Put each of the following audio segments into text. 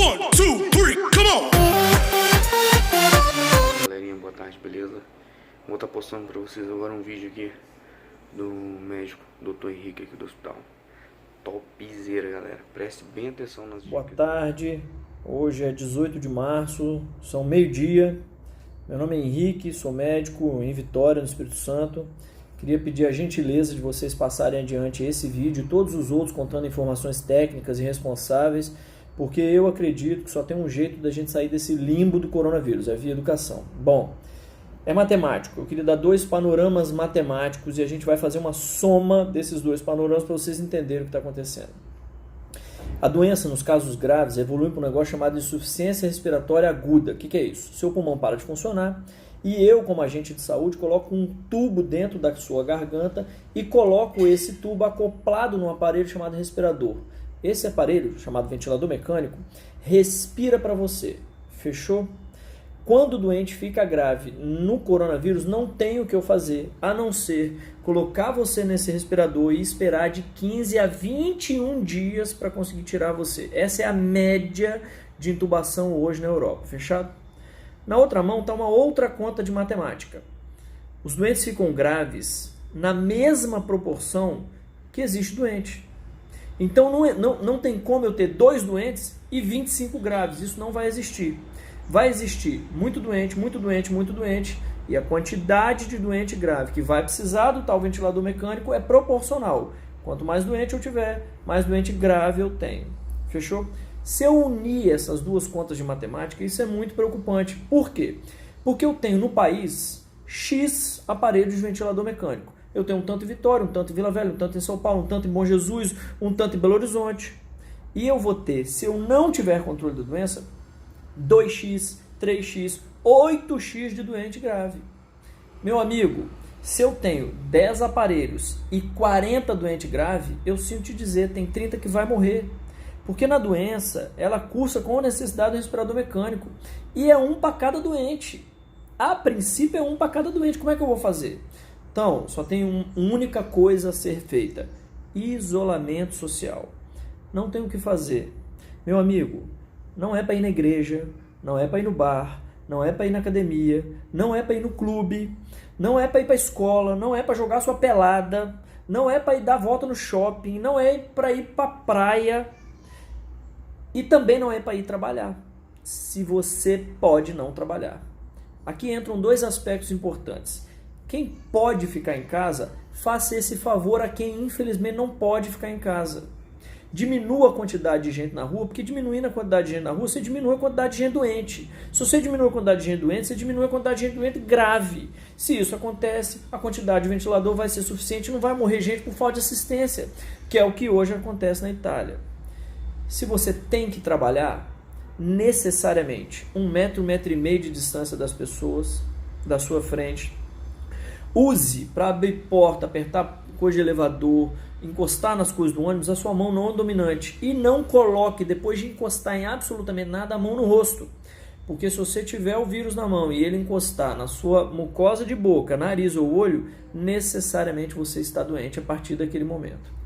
1, 2, 3, come on! Galerinha, boa tarde, beleza? Vou estar postando pra vocês agora um vídeo aqui do médico, Dr. Henrique aqui do hospital. Topzera, galera. Preste bem atenção nas dicas. Boa tarde, hoje é 18 de março, são meio-dia. Meu nome é Henrique, sou médico em Vitória, no Espírito Santo. Queria pedir a gentileza de vocês passarem adiante esse vídeo e todos os outros contando informações técnicas e responsáveis, porque eu acredito que só tem um jeito da gente sair desse limbo do coronavírus, é via educação. Bom, é matemático, eu queria dar dois panoramas matemáticos e a gente vai fazer uma soma desses dois panoramas para vocês entenderem o que está acontecendo. A doença, nos casos graves, evolui para um negócio chamado insuficiência respiratória aguda. O que é isso? Seu pulmão para de funcionar e eu, como agente de saúde, coloco um tubo dentro da sua garganta e coloco esse tubo acoplado num aparelho chamado respirador. Esse aparelho, chamado ventilador mecânico, respira para você. Fechou? Quando o doente fica grave no coronavírus, não tem o que eu fazer, a não ser colocar você nesse respirador e esperar de 15 a 21 dias para conseguir tirar você. Essa é a média de intubação hoje na Europa. Fechado? Na outra mão está uma outra conta de matemática. Os doentes ficam graves na mesma proporção que existe doente. Então não tem como eu ter 2 doentes e 25 graves. Isso não vai existir. Vai existir muito doente, muito doente, muito doente, e a quantidade de doente grave que vai precisar do tal ventilador mecânico é proporcional. Quanto mais doente eu tiver, mais doente grave eu tenho. Fechou? Se eu unir essas duas contas de matemática, isso é muito preocupante. Por quê? Porque eu tenho no país X aparelhos de ventilador mecânico. Eu tenho um tanto em Vitória, um tanto em Vila Velha, um tanto em São Paulo, um tanto em Bom Jesus, um tanto em Belo Horizonte. E eu vou ter, se eu não tiver controle da doença, 2x, 3x, 8x de doente grave. Meu amigo, se eu tenho 10 aparelhos e 40 doente grave, eu sinto te dizer, tem 30 que vai morrer. Porque na doença, ela cursa com a necessidade do respirador mecânico. E é um para cada doente. A princípio é um para cada doente. Como é que eu vou fazer? Então, só tem uma única coisa a ser feita. Isolamento social. Não tem o que fazer. Meu amigo, não é para ir na igreja, não é para ir no bar, não é para ir na academia, não é para ir no clube, não é para ir para a escola, não é para jogar sua pelada, não é para ir dar volta no shopping, não é para ir para a praia e também não é para ir trabalhar, se você pode não trabalhar. Aqui entram 2 aspectos importantes. Quem pode ficar em casa, faça esse favor a quem infelizmente não pode ficar em casa. Diminua a quantidade de gente na rua, porque diminuindo a quantidade de gente na rua, você diminui a quantidade de gente doente. Se você diminui a quantidade de gente doente, você diminui a quantidade de gente doente grave. Se isso acontece, a quantidade de ventilador vai ser suficiente e não vai morrer gente por falta de assistência, que é o que hoje acontece na Itália. Se você tem que trabalhar, necessariamente, 1 metro, 1,5 metro de distância das pessoas, da sua frente. Use para abrir porta, apertar coisa de elevador, encostar nas coisas do ônibus, a sua mão não dominante. E não coloque, depois de encostar em absolutamente nada, a mão no rosto. Porque se você tiver o vírus na mão e ele encostar na sua mucosa de boca, nariz ou olho, necessariamente você está doente a partir daquele momento.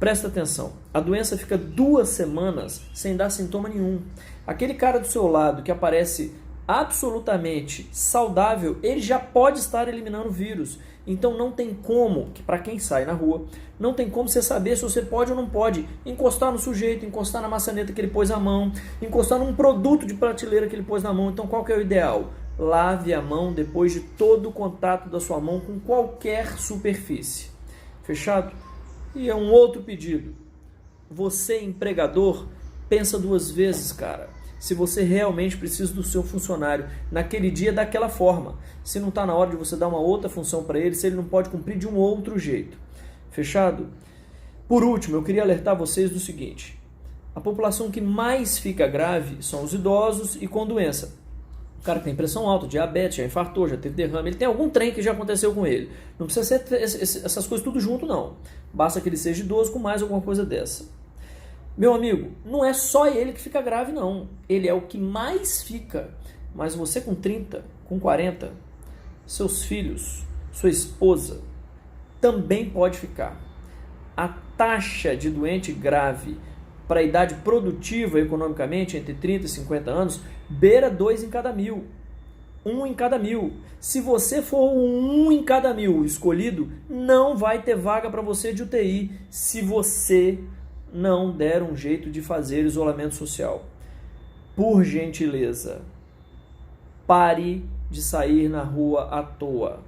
Presta atenção, a doença fica 2 semanas sem dar sintoma nenhum. Aquele cara do seu lado que aparece absolutamente saudável, ele já pode estar eliminando o vírus. Então não tem como, para quem sai na rua, não tem como você saber se você pode ou não pode encostar no sujeito, encostar na maçaneta que ele pôs a mão, encostar num produto de prateleira que ele pôs na mão. Então qual que é o ideal? Lave a mão depois de todo o contato da sua mão com qualquer superfície. Fechado? E é um outro pedido. Você, empregador, pensa 2 vezes, cara. Se você realmente precisa do seu funcionário naquele dia daquela forma. Se não está na hora de você dar uma outra função para ele, se ele não pode cumprir de um outro jeito. Fechado? Por último, eu queria alertar vocês do seguinte. A população que mais fica grave são os idosos e com doença. O cara que tem pressão alta, diabetes, já infartou, já teve derrame, ele tem algum trem que já aconteceu com ele. Não precisa ser essas coisas tudo junto, não. Basta que ele seja idoso com mais alguma coisa dessa. Meu amigo, não é só ele que fica grave, não. Ele é o que mais fica. Mas você com 30, com 40, seus filhos, sua esposa, também pode ficar. A taxa de doente grave para a idade produtiva economicamente, entre 30 e 50 anos, beira 2 em cada 1.000. 1 em cada 1.000. Se você for um 1 em cada 1.000 escolhido, não vai ter vaga para você de UTI se você não der um jeito de fazer isolamento social. Por gentileza, pare de sair na rua à toa.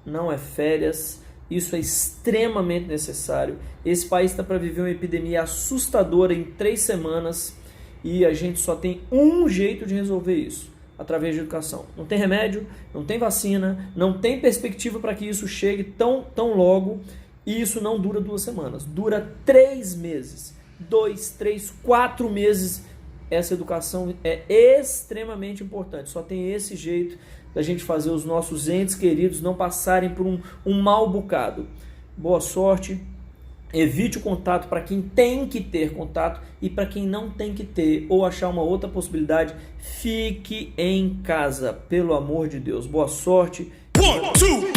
Não é férias, isso é extremamente necessário. Esse país está para viver uma epidemia assustadora em 3 semanas e a gente só tem um jeito de resolver isso, através de educação. Não tem remédio, não tem vacina, não tem perspectiva para que isso chegue tão logo, e isso não dura 2 semanas, dura 3 meses, 2, 3, 4 meses. Essa educação é extremamente importante, só tem esse jeito da gente fazer os nossos entes queridos não passarem por um mau bocado. Boa sorte, evite o contato para quem tem que ter contato e para quem não tem que ter, ou achar uma outra possibilidade, fique em casa, pelo amor de Deus. Boa sorte. 1, 2